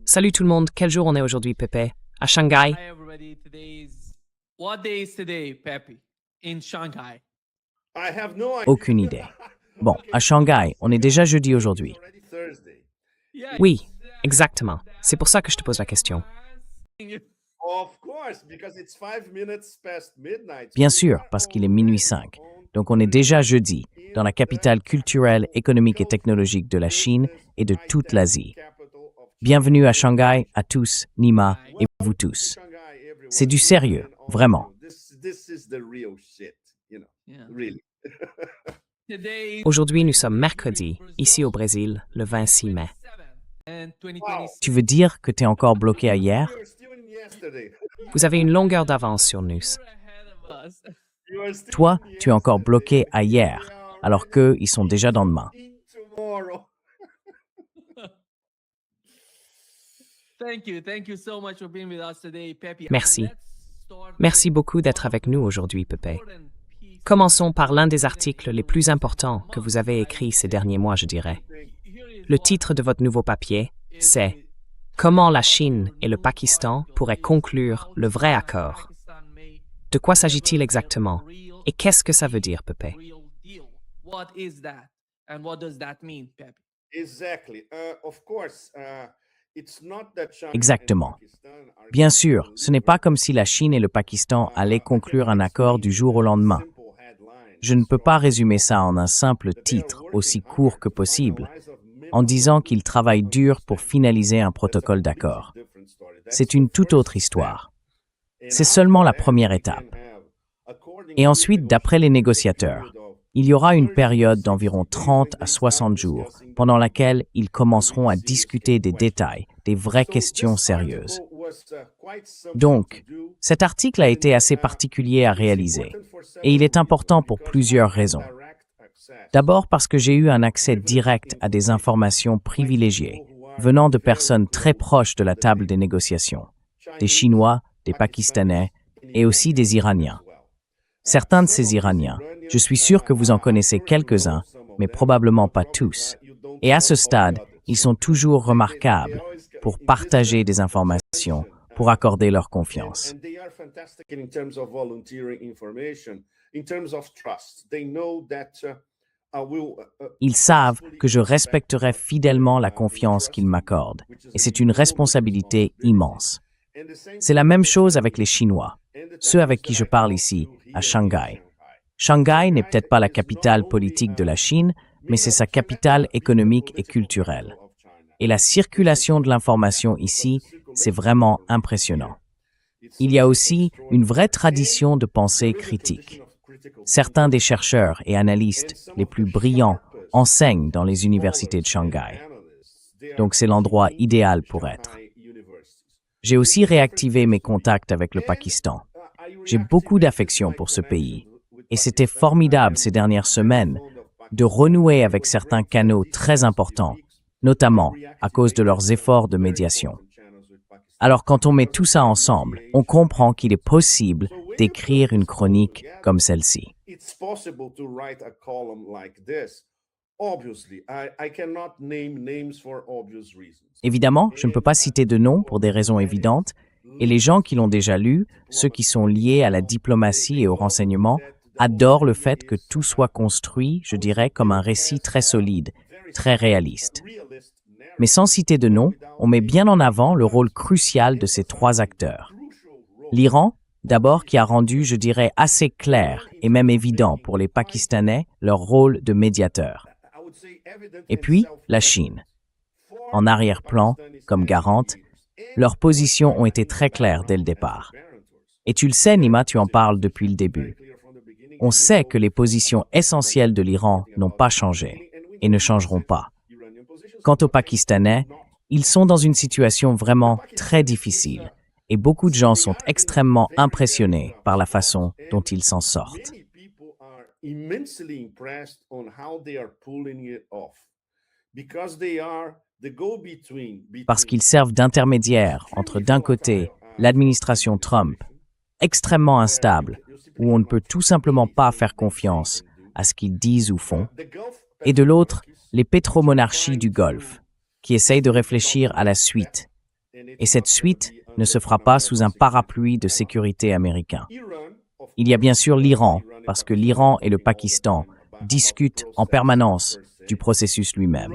Salut tout le monde, quel jour on est aujourd'hui, Pepe? À Shanghai? Hi everybody. What day is today, Pepe? In Shanghai. I have no idea. Aucune idée. Bon, à Shanghai, on est déjà jeudi aujourd'hui. It's already Thursday. Yeah, Oui, exactement. C'est pour ça que je te pose la question. Of course, because it's 5 minutes past midnight. Bien sûr, parce qu'il est minuit 5. Donc on est déjà jeudi, dans la capitale culturelle, économique et technologique de la Chine et de toute l'Asie. Bienvenue à Shanghai, à tous, Nima et vous tous. C'est du sérieux, vraiment. This is the real shit, Yeah. really. Today, Aujourd'hui, nous sommes mercredi, ici au Brésil, le 26 mai. and 2026. Tu veux dire que t'es encore bloqué à hier? You're still in yesterday. Vous avez une longueur d'avance sur nous. You're ahead of us. You are still Toi, in tu es encore yesterday. bloqué à hier, alors qu'eux, ils sont déjà dans demain. Tomorrow. Thank you so much for being with us today, Pepe. Merci. Let's start Merci with beaucoup d'être avec nous aujourd'hui, Pepe. important piece. Commençons par l'un des articles les plus importants que vous avez écrits ces derniers mois, je dirais. Here is Le what titre de votre nouveau papier, c'est « Comment la Chine et le Pakistan pourraient conclure le vrai accord ». De quoi s'agit-il exactement? Et qu'est-ce que ça veut dire, Pepe? Real deal. What is that? And what does that mean, Pepe? Exactly. Of course, it's not that China and Exactement. Pakistan are Bien going sûr, to ce n'est pas comme si la Chine et le Pakistan allaient conclure un accord du jour au lendemain. simple headline. Je ne peux pas résumer ça en un simple titre, aussi court que possible, en disant qu'ils travaillent dur pour finaliser un protocole d'accord. C'est une toute autre histoire. C'est seulement la première étape. Et ensuite, d'après les négociateurs, il y aura une période d'environ 30 à 60 jours pendant laquelle ils commenceront à discuter des détails, des vraies questions sérieuses. Donc, cet article a été assez particulier à réaliser, et il est important pour plusieurs raisons. D'abord parce que j'ai eu un accès direct à des informations privilégiées, venant de personnes très proches de la table des négociations, des Chinois, des Pakistanais et aussi des Iraniens. Certains de ces Iraniens, je suis sûr que vous en connaissez quelques-uns, mais probablement pas tous. Et à ce stade, ils sont toujours remarquables pour partager des informations, pour accorder leur confiance. And they are fantastic in terms of volunteering information, in terms of trust. They know that I will. Ils savent que je respecterai fidèlement la confiance qu'ils m'accordent, et c'est une responsabilité immense. C'est la même chose avec les Chinois, ceux avec qui je parle ici, à Shanghai. Shanghai n'est peut-être pas la capitale politique de la Chine, mais c'est sa capitale économique et culturelle. Et la circulation de l'information ici, c'est vraiment impressionnant. Il y a aussi une vraie tradition de pensée critique. Certains des chercheurs et analystes les plus brillants enseignent dans les universités de Shanghai. Donc c'est l'endroit idéal pour être. J'ai aussi réactivé mes contacts avec le Pakistan. J'ai beaucoup d'affection pour ce pays. Et c'était formidable ces dernières semaines de renouer avec certains canaux très importants, notamment à cause de leurs efforts de médiation. Alors quand on met tout ça ensemble, on comprend qu'il est possible d'écrire une chronique comme celle-ci. It's possible to write a column like this. Obviously, I cannot name names for obvious reasons. Évidemment, je ne peux pas citer de noms pour des raisons évidentes, et les gens qui l'ont déjà lu, ceux qui sont liés à la diplomatie et au renseignement, adorent le fait que tout soit construit, je dirais, comme un récit très solide, très réaliste. Mais sans citer de nom, on met bien en avant le rôle crucial de ces trois acteurs. L'Iran, d'abord, qui a rendu, je dirais, assez clair et même évident pour les Pakistanais leur rôle de médiateur. Et puis, la Chine. En arrière-plan, comme garante, leurs positions ont été très claires dès le départ. Et tu le sais, Nima, tu en parles depuis le début. On sait que les positions essentielles de l'Iran n'ont pas changé et ne changeront pas. Quant aux Pakistanais, ils sont dans une situation vraiment très difficile et beaucoup de gens sont extrêmement impressionnés par la façon dont ils s'en sortent. Many people are immensely impressed on how they are pulling it off because they are the go-between Parce qu'ils servent d'intermédiaires entre, d'un côté, l'administration Trump, extrêmement instable, où on ne peut tout simplement pas faire confiance à ce qu'ils disent ou font, et de l'autre, les pétromonarchies du Golfe, qui essayent de réfléchir à la suite Et cette suite ne se fera pas sous un parapluie de sécurité américain. Il y a bien sûr l'Iran, parce que l'Iran et le Pakistan discutent en permanence du processus lui-même.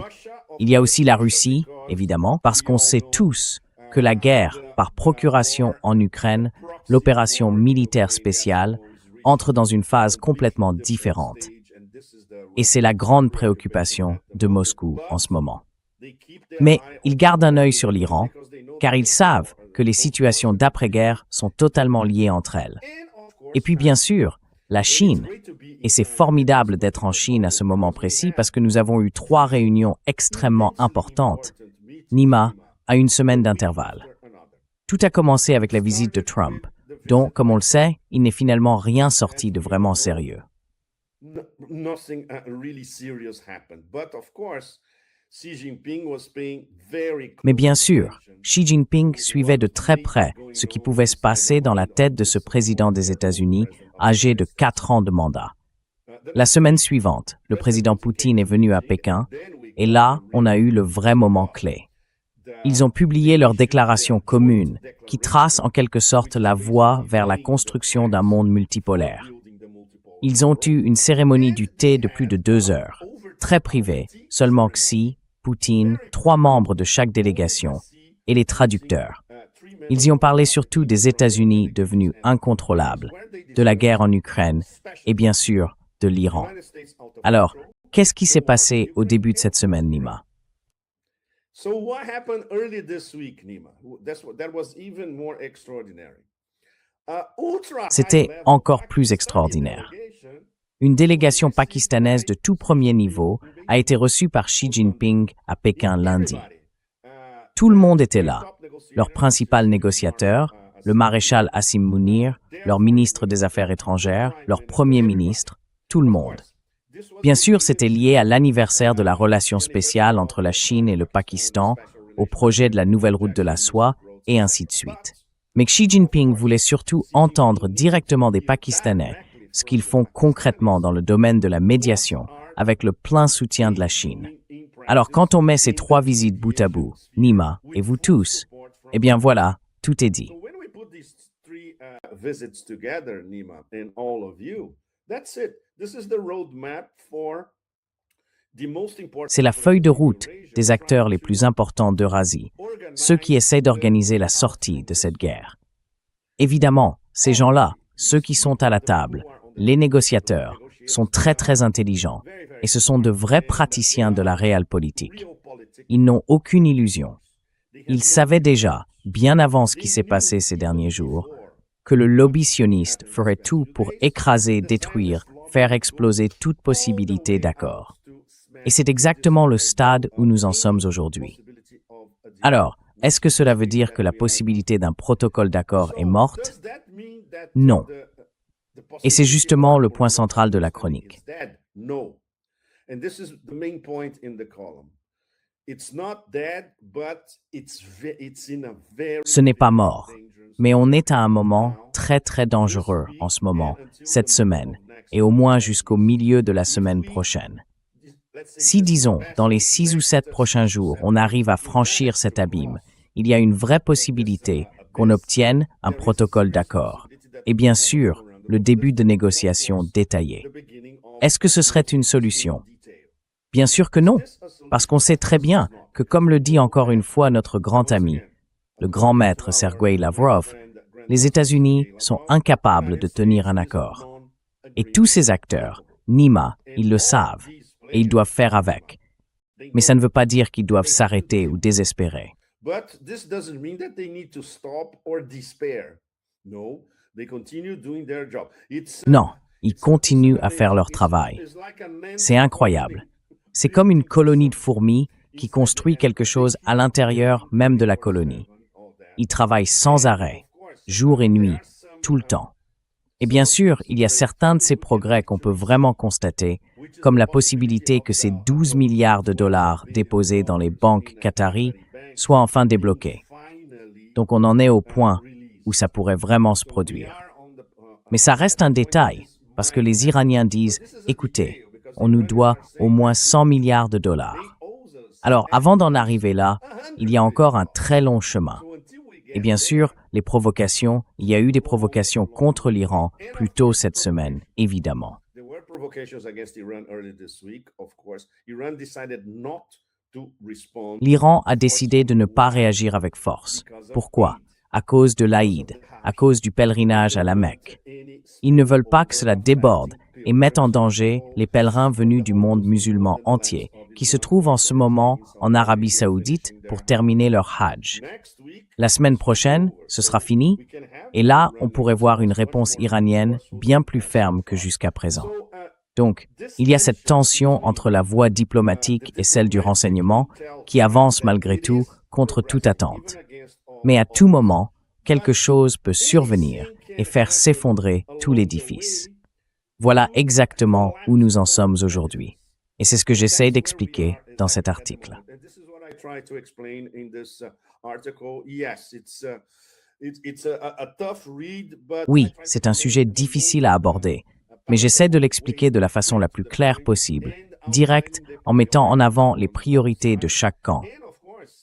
Il y a aussi la Russie, évidemment, parce qu'on sait tous que la guerre par procuration en Ukraine, l'opération militaire spéciale, entre dans une phase complètement différente. Et c'est la grande préoccupation de Moscou en ce moment. Mais ils gardent un œil sur l'Iran, car ils savent que les situations d'après-guerre sont totalement liées entre elles. Et puis bien sûr, la Chine. Et c'est formidable d'être en Chine à ce moment précis parce que nous avons eu 3 réunions extrêmement importantes, Nima, à une semaine d'intervalle. Tout a commencé avec la visite de Trump, dont, comme on le sait, il n'est finalement rien sorti de vraiment sérieux. Nothing really serious happened. But of course, Xi Jinping was paying very Mais bien sûr, Xi Jinping suivait de très près ce qui pouvait se passer dans la tête de ce président des États-Unis, âgé de 4 ans de mandat. La semaine suivante, le président Poutine est venu à Pékin, et là, on a eu le vrai moment clé. Ils ont publié leur déclaration commune, qui trace en quelque sorte la voie vers la construction d'un monde multipolaire. Ils ont eu une cérémonie du thé de plus de 2 heures, très privée, seulement Xi, Poutine, 3 membres de chaque délégation, et les traducteurs. Ils y ont parlé surtout des États-Unis devenus incontrôlables, de la guerre en Ukraine, et bien sûr, de l'Iran. Alors, qu'est-ce qui s'est passé au début de cette semaine, Nima? So what happened early this week, Nima? That was even more extraordinary. C'était encore plus extraordinaire. Une délégation pakistanaise de tout premier niveau a été reçue par Xi Jinping à Pékin lundi. Tout le monde était là, leur principal négociateur, le maréchal Asim Munir, leur ministre des Affaires étrangères, leur premier ministre, tout le monde. Bien sûr, c'était lié à l'anniversaire de la relation spéciale entre la Chine et le Pakistan, au projet de la nouvelle route de la soie, et ainsi de suite. Mais Xi Jinping voulait surtout entendre directement des Pakistanais ce qu'ils font concrètement dans le domaine de la médiation, avec le plein soutien de la Chine. Alors quand on met ces 3 visites bout à bout, Nima et vous tous, eh bien voilà, tout est dit. C'est la feuille de route des acteurs les plus importants d'Eurasie, ceux qui essaient d'organiser la sortie de cette guerre. Évidemment, ces gens-là, ceux qui sont à la table, les négociateurs, sont très très intelligents et ce sont de vrais praticiens de la réelle politique. Ils n'ont aucune illusion. Ils savaient déjà, bien avant ce qui s'est passé ces derniers jours, que le lobby sioniste ferait tout pour écraser, détruire, faire exploser toute possibilité d'accord. Et c'est exactement le stade où nous en sommes aujourd'hui. Alors, est-ce que cela veut dire que la possibilité d'un protocole d'accord est morte? Non. Et c'est justement le point central de la chronique. Ce n'est pas mort, mais on est à un moment très très dangereux en ce moment, cette semaine, et au moins jusqu'au milieu de la semaine prochaine. Si, disons, dans les 6 ou 7 prochains jours, on arrive à franchir cet abîme, il y a une vraie possibilité qu'on obtienne un protocole d'accord. Et bien sûr, le début de négociations détaillées. Est-ce que ce serait une solution? Bien sûr que non, parce qu'on sait très bien que, comme le dit encore une fois notre grand ami, le grand maître Sergei Lavrov, les États-Unis sont incapables de tenir un accord. Et tous ces acteurs, Nima, ils le savent, et ils doivent faire avec. Mais ça ne veut pas dire qu'ils doivent s'arrêter ou désespérer. Non, ils continuent à faire leur travail. C'est incroyable. C'est comme une colonie de fourmis qui construit quelque chose à l'intérieur même de la colonie. Ils travaillent sans arrêt, jour et nuit, tout le temps. Et bien sûr, il y a certains de ces progrès qu'on peut vraiment constater, comme la possibilité que ces 12 milliards de dollars déposés dans les banques qataries soient enfin débloqués. Donc on en est au point où ça pourrait vraiment se produire. Mais ça reste un détail, parce que les Iraniens disent « Écoutez, on nous doit au moins 100 milliards de dollars. » Alors, avant d'en arriver là, il y a encore un très long chemin. Et bien sûr, les provocations, il y a eu des provocations contre l'Iran plus tôt cette semaine, évidemment. There were provocations against Iran early this week, of course. Iran decided not to respond. L'Iran a décidé de ne pas réagir avec force. Pourquoi? À cause de l'Aïd, à cause du pèlerinage à la Mecque. Ils ne veulent pas que cela déborde et mette en danger les pèlerins venus du monde musulman entier, qui se trouvent en ce moment en Arabie Saoudite pour terminer leur Hajj. La semaine prochaine, ce sera fini, et là, on pourrait voir une réponse iranienne bien plus ferme que jusqu'à présent. Donc, il y a cette tension entre la voie diplomatique et celle du renseignement qui avance malgré tout contre toute attente. Mais à tout moment, quelque chose peut survenir et faire s'effondrer tout l'édifice. Voilà exactement où nous en sommes aujourd'hui. Et c'est ce que j'essaie d'expliquer dans cet article. Oui, c'est un sujet difficile à aborder, mais j'essaie de l'expliquer de la façon la plus claire possible, directe, en mettant en avant les priorités de chaque camp.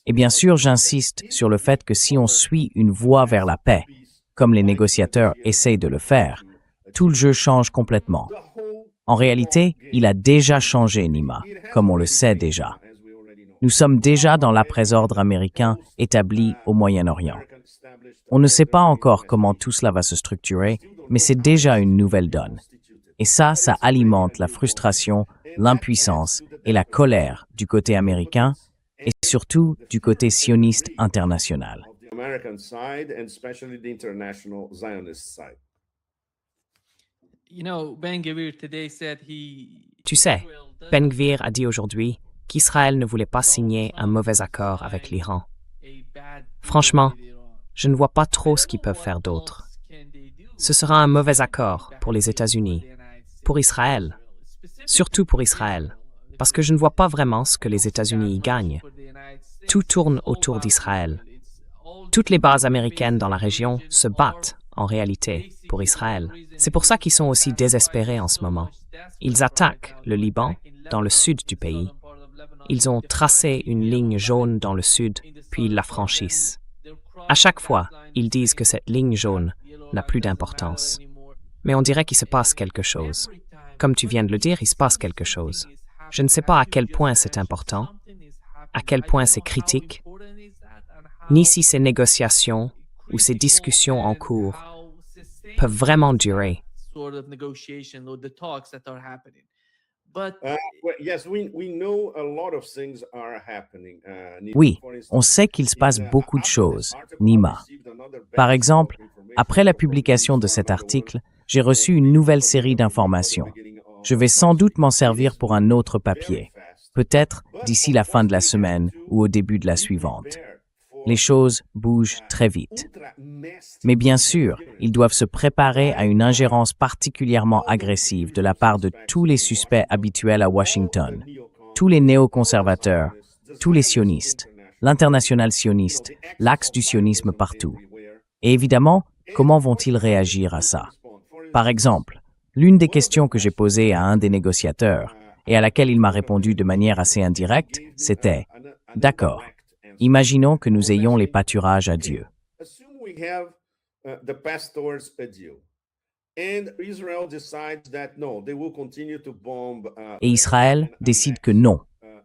Et bien sûr, j'insiste sur le fait que si on suit une voie vers la paix, comme les négociateurs essayent de le faire, tout le jeu change complètement. En réalité, il a déjà changé, Nima, comme on le sait déjà. Nous sommes déjà dans l'après-ordre américain établi au Moyen-Orient. On ne sait pas encore comment tout cela va se structurer, mais c'est déjà une nouvelle donne. Et ça alimente la frustration, l'impuissance et la colère du côté américain et surtout du côté sioniste international. Tu sais, Ben Gvir a dit aujourd'hui qu'Israël ne voulait pas signer un mauvais accord avec l'Iran. Franchement, je ne vois pas trop ce qu'ils peuvent faire d'autre. Ce sera un mauvais accord pour les États-Unis, pour Israël, surtout pour Israël, parce que je ne vois pas vraiment ce que les États-Unis y gagnent. Tout tourne autour d'Israël. Toutes les bases américaines dans la région se battent, en réalité, pour Israël. C'est pour ça qu'ils sont aussi désespérés en ce moment. Ils attaquent le Liban, dans le sud du pays. Ils ont tracé une ligne jaune dans le sud, puis ils la franchissent. À chaque fois, ils disent que cette ligne jaune n'a plus d'importance. Mais on dirait qu'il se passe quelque chose. Comme tu viens de le dire, il se passe quelque chose. Je ne sais pas à quel point c'est important, à quel point c'est critique, ni si ces négociations ou ces discussions en cours peuvent vraiment durer. Oui, on sait qu'il se passe beaucoup de choses, Nima. Par exemple, après la publication de cet article, j'ai reçu une nouvelle série d'informations. Je vais sans doute m'en servir pour un autre papier, peut-être d'ici la fin de la semaine ou au début de la suivante. Les choses bougent très vite. Mais bien sûr, ils doivent se préparer à une ingérence particulièrement agressive de la part de tous les suspects habituels à Washington, tous les néoconservateurs, tous les sionistes, l'international sioniste, l'axe du sionisme partout. Et évidemment, comment vont-ils réagir à ça? Par exemple, l'une des questions que j'ai posées à un des négociateurs, et à laquelle il m'a répondu de manière assez indirecte, c'était « D'accord, imaginons que nous ayons les pâturages à Dieu. » Et Israël décide que non,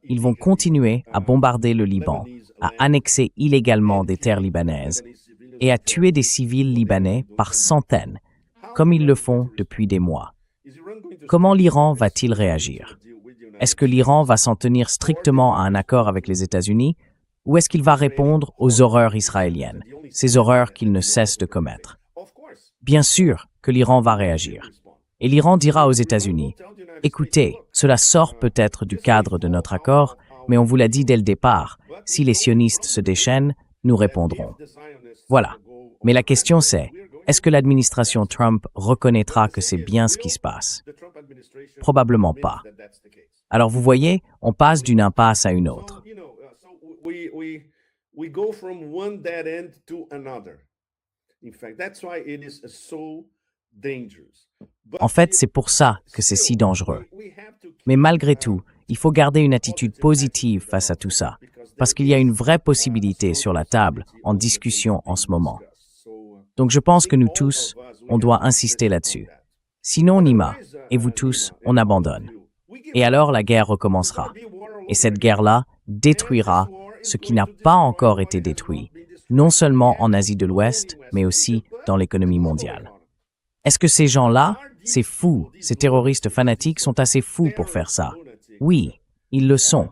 ils vont continuer à bombarder le Liban, à annexer illégalement des terres libanaises et à tuer des civils libanais par centaines, comme ils le font depuis des mois. Comment l'Iran va-t-il réagir? Est-ce que l'Iran va s'en tenir strictement à un accord avec les États-Unis ou est-ce qu'il va répondre aux horreurs israéliennes, ces horreurs qu'il ne cesse de commettre? Bien sûr que l'Iran va réagir. Et l'Iran dira aux États-Unis, « Écoutez, cela sort peut-être du cadre de notre accord, mais on vous l'a dit dès le départ, si les sionistes se déchaînent, nous répondrons. » Voilà. Mais la question c'est, est-ce que l'administration Trump reconnaîtra que c'est bien ce qui se passe? Probablement pas. Alors vous voyez, on passe d'une impasse à une autre. En fait, c'est pour ça que c'est si dangereux. Mais malgré tout, il faut garder une attitude positive face à tout ça, parce qu'il y a une vraie possibilité sur la table en discussion en ce moment. Donc je pense que nous tous, on doit insister là-dessus. Sinon, Nima, et vous tous, on abandonne. Et alors la guerre recommencera. Et cette guerre-là détruira ce qui n'a pas encore été détruit, non seulement en Asie de l'Ouest, mais aussi dans l'économie mondiale. Est-ce que ces gens-là, ces fous, ces terroristes fanatiques sont assez fous pour faire ça? Oui, ils le sont.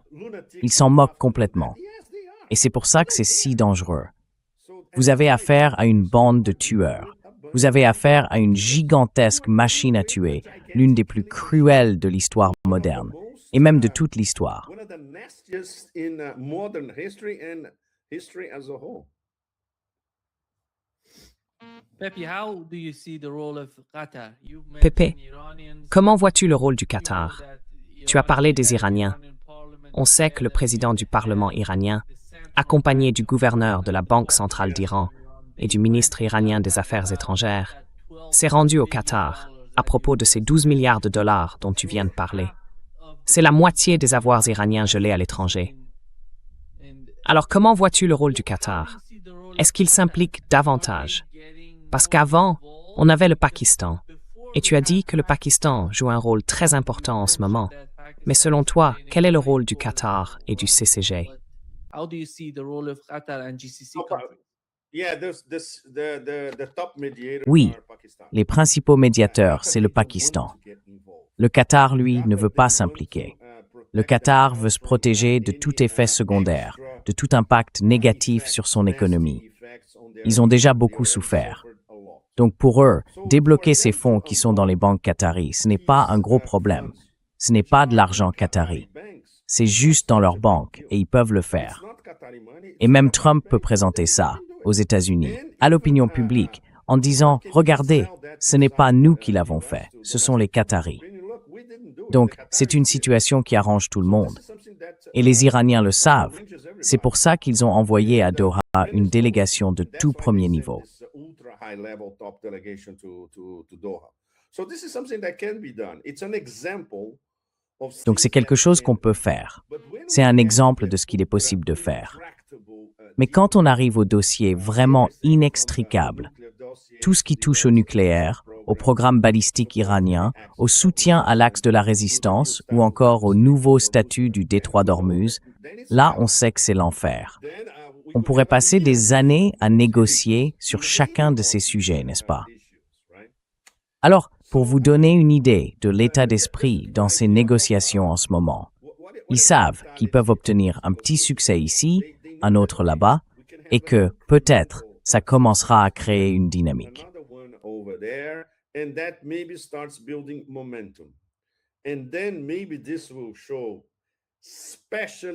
Ils s'en moquent complètement. Et c'est pour ça que c'est si dangereux. Vous avez affaire à une bande de tueurs. Vous avez affaire à une gigantesque machine à tuer, l'une des plus cruelles de l'histoire moderne, et même de toute l'histoire. One of the nastiest in modern history and history as a whole. Pepe, how do you see the role of Qatar? Pepe, comment vois-tu le rôle du Qatar? Tu as parlé des Iraniens. On sait que le président du Parlement iranien, accompagné du gouverneur de la Banque centrale d'Iran et du ministre iranien des Affaires étrangères, s'est rendu au Qatar à propos de ces 12 milliards de dollars dont tu viens de parler. C'est la moitié des avoirs iraniens gelés à l'étranger. Alors comment vois-tu le rôle du Qatar? Est-ce qu'il s'implique davantage? Parce qu'avant, on avait le Pakistan. Et tu as dit que le Pakistan joue un rôle très important en ce moment. Mais selon toi, quel est le rôle du Qatar et du CCG? How do you see the role of Qatar and GCC Okay. countries? Yeah, the top mediators Oui, are Pakistan. les principaux médiateurs, c'est le Pakistan. Le Qatar, lui, ne veut pas s'impliquer. Le Qatar veut se protéger de tout effet secondaire, de tout impact négatif sur son économie. Ils ont déjà beaucoup souffert. Donc pour eux, débloquer ces fonds qui sont dans les banques qataries, ce n'est pas un gros problème. Ce n'est pas de l'argent qatari. C'est juste dans leurs banques et ils peuvent le faire. Et même Trump peut présenter ça aux États-Unis, à l'opinion publique, en disant « Regardez, ce n'est pas nous qui l'avons fait, ce sont les Qataris ». Donc, c'est une situation qui arrange tout le monde. Et les Iraniens le savent. C'est pour ça qu'ils ont envoyé à Doha une délégation de tout premier niveau. Donc, c'est quelque chose qu'on peut faire. C'est un exemple de ce qu'il est possible de faire. Mais quand on arrive au dossier vraiment inextricable, tout ce qui touche au nucléaire, au programme balistique iranien, au soutien à l'axe de la résistance ou encore au nouveau statut du détroit d'Ormuz, là, on sait que c'est l'enfer. On pourrait passer des années à négocier sur chacun de ces sujets, n'est-ce pas? Alors, pour vous donner une idée de l'état d'esprit dans ces négociations en ce moment, ils savent qu'ils peuvent obtenir un petit succès ici, un autre là-bas, et que, peut-être, ça commencera à créer une dynamique.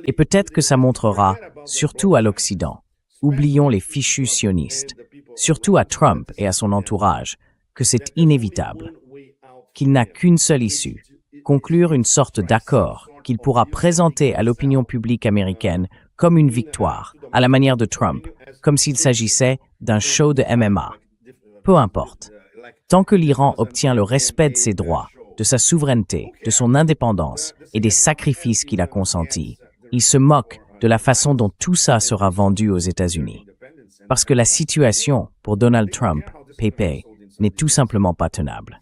Et peut-être que ça montrera, surtout à l'Occident, oublions les fichus sionistes, surtout à Trump et à son entourage, que c'est inévitable, qu'il n'a qu'une seule issue, conclure une sorte d'accord qu'il pourra présenter à l'opinion publique américaine comme une victoire, à la manière de Trump, comme s'il s'agissait d'un show de MMA. Peu importe. Tant que l'Iran obtient le respect de ses droits, de sa souveraineté, de son indépendance et des sacrifices qu'il a consentis, il se moque de la façon dont tout ça sera vendu aux États-Unis. Parce que la situation pour Donald Trump, Pepe, n'est tout simplement pas tenable.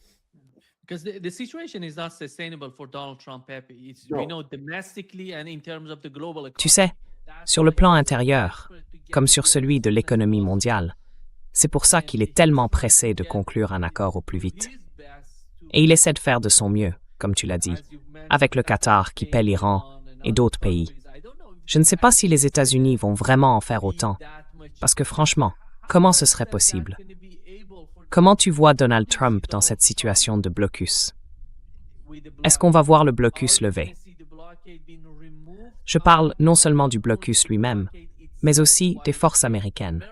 Because the situation is not sustainable for Donald Trump, Pepe. We know domestically and in terms of the global Tu sais, sur le plan intérieur, comme sur celui de l'économie mondiale, c'est pour ça qu'il est tellement pressé de conclure un accord au plus vite. Et il essaie de faire de son mieux, comme tu l'as dit, avec le Qatar qui paie l'Iran et d'autres pays. Je ne sais pas si les États-Unis vont vraiment en faire autant, parce que franchement, comment ce serait possible? Comment tu vois Donald Trump dans cette situation de blocus? Est-ce qu'on va voir le blocus levé? Je parle non seulement du blocus lui-même, mais aussi des forces américaines.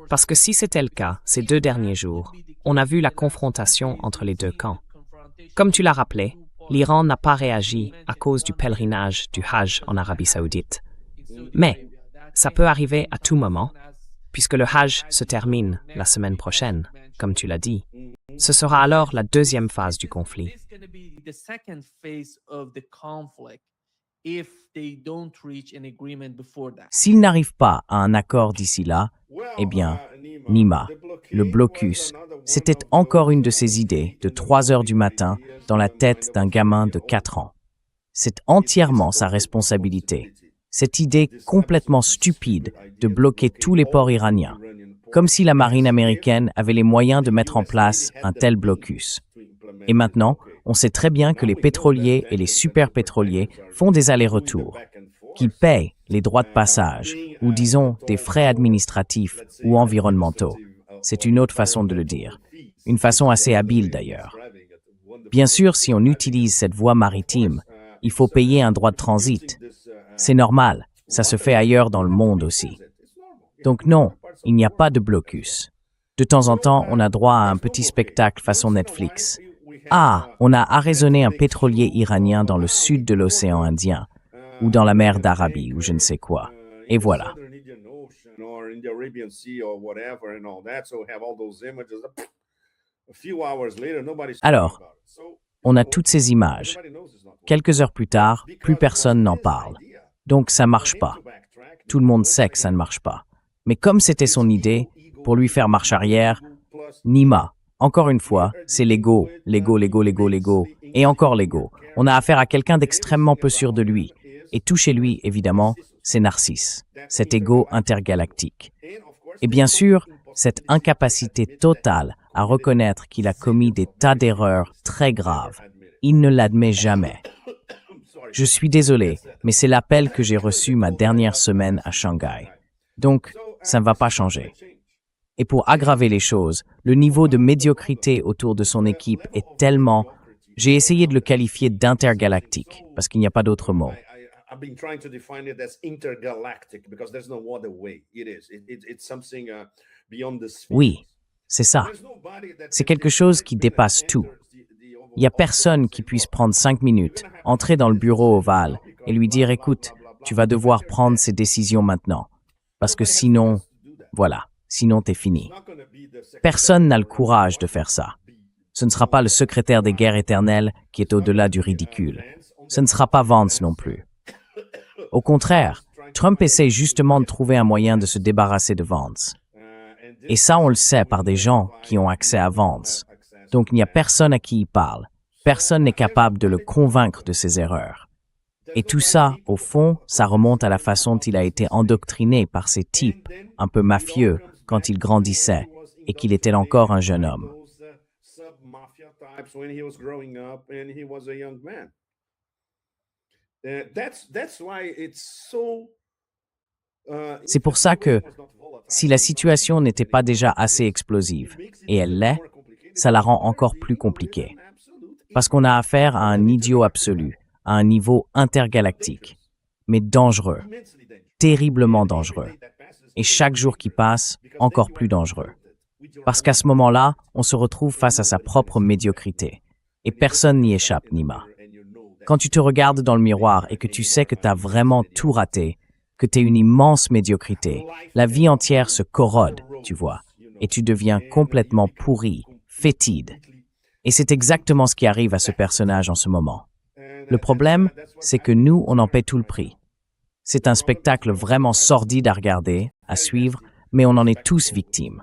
Parce que si c'était le cas ces 2 derniers jours, on a vu la confrontation entre les 2 camps. Comme tu l'as rappelé, l'Iran n'a pas réagi à cause du pèlerinage du Hajj en Arabie Saoudite. Mais ça peut arriver à tout moment, puisque le Hajj se termine la semaine prochaine, comme tu l'as dit. Ce sera alors la 2e phase du conflit. if they don't reach an agreement before that. S'ils n'arrivent pas à un accord d'ici là, eh bien, Nima, le blocus, c'était encore une de ces idées de 3 heures du matin dans la tête d'un gamin de 4 ans. C'est entièrement sa responsabilité. Cette idée complètement stupide de bloquer tous les ports iraniens, comme si la marine américaine avait les moyens de mettre en place un tel blocus. Et maintenant, on sait très bien que les pétroliers et les superpétroliers font des allers-retours, qu'ils payent les droits de passage, ou disons des frais administratifs ou environnementaux. C'est une autre façon de le dire, une façon assez habile d'ailleurs. Bien sûr, si on utilise cette voie maritime, il faut payer un droit de transit. C'est normal, ça se fait ailleurs dans le monde aussi. Donc non, il n'y a pas de blocus. De temps en temps, on a droit à un petit spectacle façon Netflix. Ah, on a arraisonné un pétrolier iranien dans le sud de l'océan Indien, ou dans la mer d'Arabie, ou je ne sais quoi. Et voilà. Alors, on a toutes ces images. Quelques heures plus tard, plus personne n'en parle. Donc ça marche pas. Tout le monde sait que ça ne marche pas. Mais comme c'était son idée, pour lui faire marche arrière, Nima, encore une fois, c'est l'ego, et encore l'ego. On a affaire à quelqu'un d'extrêmement peu sûr de lui. Et tout chez lui, évidemment, c'est Narcisse, cet ego intergalactique. Et bien sûr, cette incapacité totale à reconnaître qu'il a commis des tas d'erreurs très graves. Il ne l'admet jamais. Je suis désolé, mais c'est l'appel que j'ai reçu ma dernière semaine à Shanghai. Donc, ça ne va pas changer. Et pour aggraver les choses, le niveau de médiocrité autour de son équipe est tellement... J'ai essayé de le qualifier d'intergalactique, parce qu'il n'y a pas d'autre mot. I've been trying to define it as intergalactic because there's no other way. It's something beyond the sphere. Oui, c'est ça. C'est quelque chose qui dépasse tout. Il n'y a personne qui puisse prendre 5 minutes, entrer dans le bureau ovale et lui dire « Écoute, tu vas devoir prendre ces décisions maintenant. Parce que sinon, voilà, sinon t'es fini. » Personne n'a le courage de faire ça. Ce ne sera pas le secrétaire des guerres éternelles qui est au-delà du ridicule. Ce ne sera pas Vance non plus. Au contraire, Trump essaie justement de trouver un moyen de se débarrasser de Vance. Et ça, on le sait par des gens qui ont accès à Vance. Donc, il n'y a personne à qui il parle. Personne n'est capable de le convaincre de ses erreurs. Et tout ça, au fond, ça remonte à la façon dont il a été endoctriné par ces types un peu mafieux quand il grandissait et qu'il était encore un jeune homme. C'est pour ça que, si la situation n'était pas déjà assez explosive, et elle l'est, ça la rend encore plus compliquée. Parce qu'on a affaire à un idiot absolu, à un niveau intergalactique, mais dangereux, terriblement dangereux. Et chaque jour qui passe, encore plus dangereux. Parce qu'à ce moment-là, on se retrouve face à sa propre médiocrité. Et personne n'y échappe, Nima. Quand tu te regardes dans le miroir et que tu sais que tu as vraiment tout raté, que tu es une immense médiocrité, la vie entière se corrode, tu vois, et tu deviens complètement pourri, fétide. Et c'est exactement ce qui arrive à ce personnage en ce moment. Le problème, c'est que nous, on en paie tout le prix. C'est un spectacle vraiment sordide à regarder, à suivre, mais on en est tous victimes.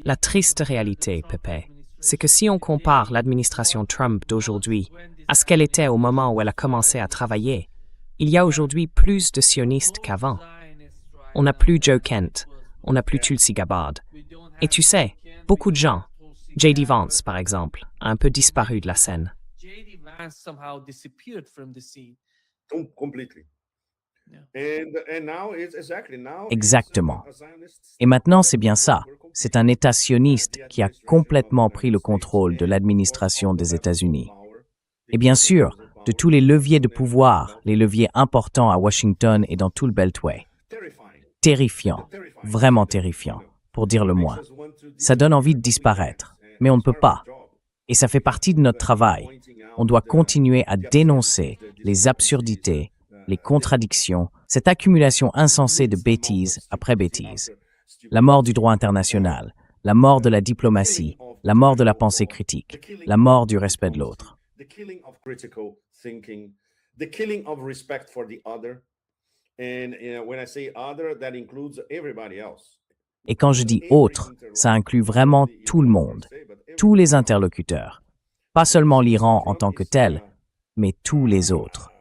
La triste réalité, Pepe, c'est que si on compare l'administration Trump d'aujourd'hui à ce qu'elle était au moment où elle a commencé à travailler, il y a aujourd'hui plus de sionistes qu'avant. On n'a plus Joe Kent, on n'a plus Tulsi Gabbard. Et tu sais, beaucoup de gens, J.D. Vance par exemple, a un peu disparu de la scène. Exactement. Et maintenant, c'est bien ça. C'est un État sioniste qui a complètement pris le contrôle de l'administration des États-Unis. Et bien sûr, de tous les leviers de pouvoir, les leviers importants à Washington et dans tout le Beltway. Terrifiant, vraiment terrifiant, pour dire le moins. Ça donne envie de disparaître, mais on ne peut pas. Et ça fait partie de notre travail. On doit continuer à dénoncer les absurdités, les contradictions, cette accumulation insensée de bêtises après bêtises. La mort du droit international, la mort de la diplomatie, la mort de la pensée critique, la mort du respect de l'autre. the killing of critical thinking, the killing of respect for the other. And when I say other, that includes everybody else. Et quand je dis autre, ça inclut vraiment tout le monde, tous les interlocuteurs, pas seulement l'Iran en tant que tel, mais tous les autres.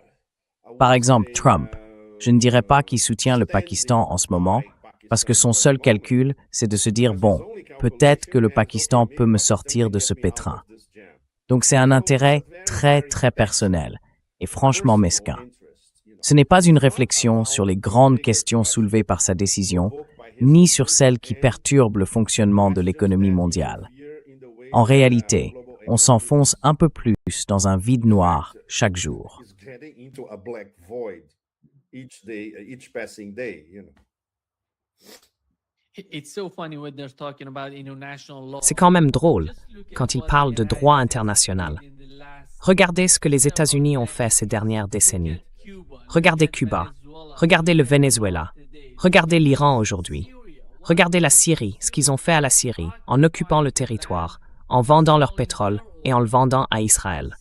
Par exemple, Trump. Je ne dirais pas qu'il soutient le Pakistan en ce moment, parce que son seul calcul, c'est de se dire, bon, peut-être que le Pakistan peut me sortir de ce pétrin. Donc c'est un intérêt très, très personnel, et franchement mesquin. Ce n'est pas une réflexion sur les grandes questions soulevées par sa décision, ni sur celles qui perturbent le fonctionnement de l'économie mondiale. En réalité, on s'enfonce un peu plus dans un vide noir chaque jour. C'est quand même drôle quand ils parlent de droit international. Regardez ce que les États-Unis ont fait ces dernières décennies. Regardez Cuba, regardez le Venezuela, regardez l'Iran aujourd'hui. Regardez la Syrie, ce qu'ils ont fait à la Syrie, en occupant le territoire, en vendant leur pétrole et en le vendant à Israël.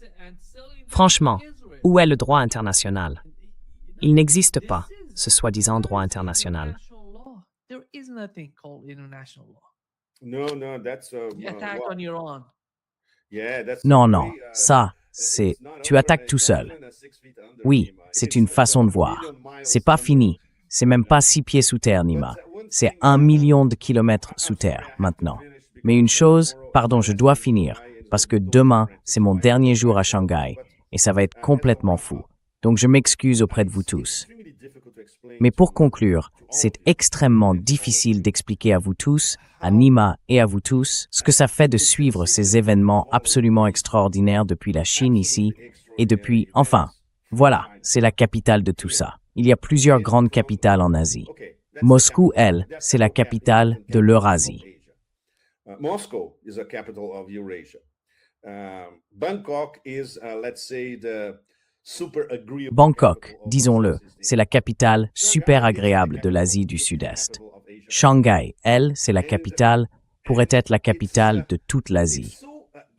Franchement, où est le droit international? Il n'existe pas, ce soi-disant droit international. Non, ça, c'est tu attaques tout seul. Oui, c'est une façon de voir. C'est pas fini. C'est même pas 6 pieds sous terre, Nima. C'est 1 million de kilomètres sous terre, maintenant. Mais une chose, pardon, je dois finir, parce que demain, c'est mon dernier jour à Shanghai, et ça va être complètement fou. Donc je m'excuse auprès de vous tous. Mais pour conclure, c'est extrêmement difficile d'expliquer à vous tous, à Nima et à vous tous, ce que ça fait de suivre ces événements absolument extraordinaires depuis la Chine ici, et depuis, enfin, voilà, c'est la capitale de tout ça. Il y a plusieurs grandes capitales en Asie. Moscou, elle, c'est la capitale de l'Eurasie. Moscow is a capital of Eurasia. Bangkok is, let's say, the super agreeable. Bangkok, disons-le, c'est la capitale super agréable de l'Asie du Sud-Est. Shanghai, elle, c'est la capitale, pourrait être la capitale de toute l'Asie.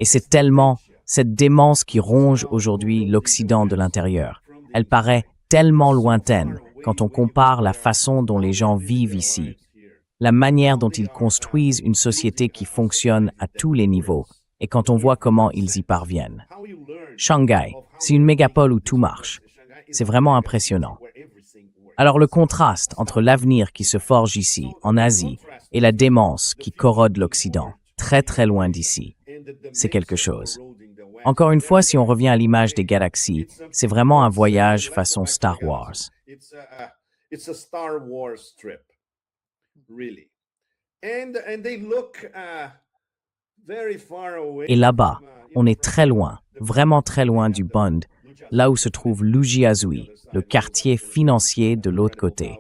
Et c'est tellement cette démence qui ronge aujourd'hui l'Occident de l'intérieur. Elle paraît tellement lointaine quand on compare la façon dont les gens vivent ici, la manière dont ils construisent une société qui fonctionne à tous les niveaux, et quand on voit comment ils y parviennent. Shanghai, c'est une mégapole où tout marche. C'est vraiment impressionnant. Alors le contraste entre l'avenir qui se forge ici, en Asie, et la démence qui corrode l'Occident, très très loin d'ici, c'est quelque chose. Encore une fois, si on revient à l'image des galaxies, c'est vraiment un voyage façon Star Wars. It's a Star Wars trip, really. And they look very far away. Et là-bas, on est très loin, vraiment très loin du Bund, là où se trouve Lujiazui, le quartier financier de l'autre côté,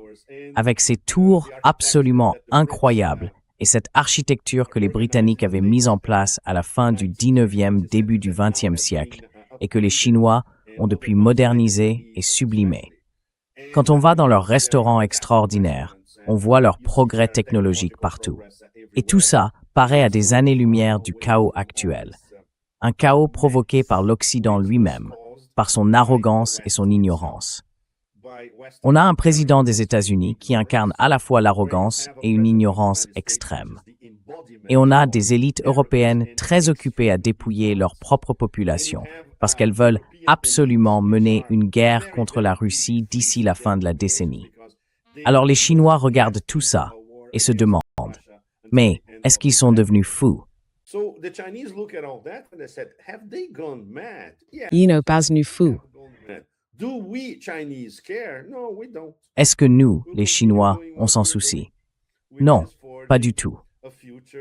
avec ses tours absolument incroyables et cette architecture que les Britanniques avaient mise en place à la fin du 19e, début du 20e siècle, et que les Chinois ont depuis modernisé et sublimé. Quand on va dans leurs restaurants extraordinaires, on voit leur progrès technologique partout. Et tout ça paraît à des années-lumière du chaos actuel. Un chaos provoqué par l'Occident lui-même, par son arrogance et son ignorance. On a un président des États-Unis qui incarne à la fois l'arrogance et une ignorance extrême. Et on a des élites européennes très occupées à dépouiller leur propre population parce qu'elles veulent absolument mener une guerre contre la Russie d'ici la fin de la décennie. Alors les Chinois regardent tout ça et se demandent, mais est-ce qu'ils sont devenus fous? Ils n'ont pas devenu fous. Est-ce que nous, les Chinois, on s'en soucie? Non, pas du tout.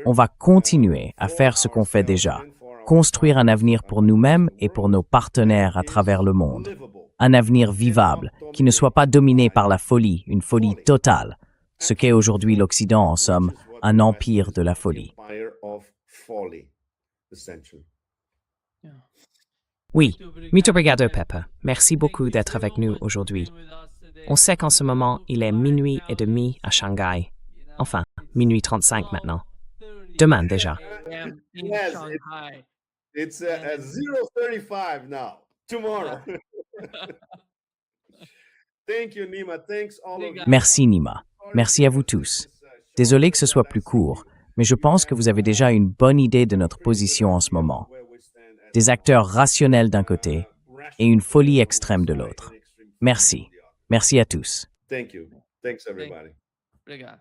On va continuer à faire ce qu'on fait déjà, construire un avenir pour nous-mêmes et pour nos partenaires à travers le monde. Un avenir vivable, qui ne soit pas dominé par la folie, une folie totale, ce qu'est aujourd'hui l'Occident, en somme, un empire de la folie. Oui, muito obrigado, Pepper. Merci beaucoup d'être avec nous aujourd'hui. On sait qu'en ce moment, il est minuit et demi à Shanghai. Enfin, minuit 35 maintenant. Demain déjà. I am in Yes, Shanghai. it's at 0:35 now. Tomorrow. Thank you, Nima. Thanks all of you. Merci Nima. Merci à vous tous. Désolé que ce soit plus court, mais je pense que vous avez déjà une bonne idée de notre position en ce moment. Des acteurs rationnels d'un côté et une folie extrême de l'autre. Merci. Merci à tous. Thank you. Thanks, everybody. Obrigado.